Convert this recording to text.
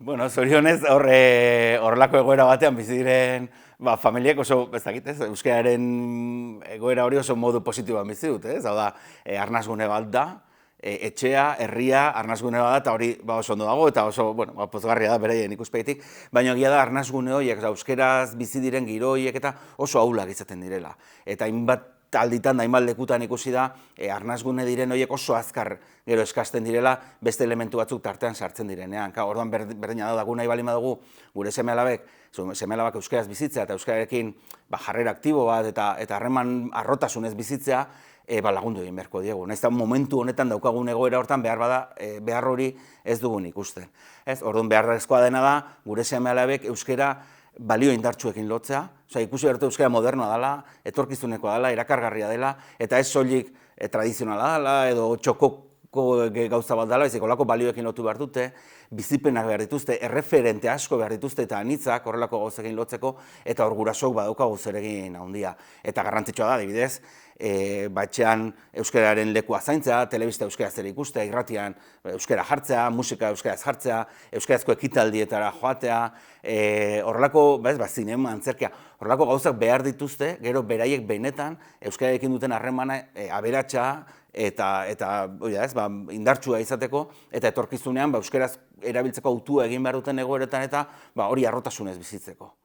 Bueno, zorionez, horrelako egoera batean bizi diren familiek oso, ez dakit, ez, euskararen egoera hori oso modu positiboan bizi dute, ez? Hau da, arnasgune bat da, etxea, herria, arnasgune bat da, eta hori oso ondo dago, eta oso, bueno, pozgarria da beraien ikuspegitik, baina egia da arnasgune horiek, euskeraz bizi diren giro horiek eta oso ahulak izaten direla. Eta hainbat alditan da, hainbat lekutan ikusi da, arnasgune diren horiek oso azkar gero eskasten direla, beste elementu batzuk tartean sartzen direnean. Orduan berdina da, gu nahi bali badugu gure seme-alabek euskaraz bizitzea eta euskararekin jarrera aktibo bat eta harreman arrotasunez bizitzea, lagundu egin beharko diegu. Nahiz eta momentu honetan daukagun egoera hortan behar hori ez dugun ikusten. Orduan beharrezkoa dena da, gure seme-alabek euskara balio indartsuekin lotzea, ikusi arte euskara modernoa dela, etorkizunekoa dela, erakargarria dela, eta ez soilik tradizionala dela, edo txokoko gauza bat dela, ezik olako balioekin lotu behar dute, bizipenak behar dituzte, erreferente asko behar dituzte eta anitzak horrelako gauzekin lotzeko, eta hor gurasok badaukagu zeregin handia. Eta garrantzitsua da, adibidez, etxean euskararen lekua zaintzea, telebista euskaraz ere ikustea, irratian euskara jartzea, musika euskaraz jartzea, euskarazko ekitaldietara joatea, horrelako, zinema, antzerkia, horrelako gauzak behar dituzte, gero beraiek benetan euskararekin duten harremana aberatsa eta indartsua izateko, eta etorkizunean euskaraz erabiltzeko hautua egin behar duten egoeretan eta hori arrotasunez bizitzeko.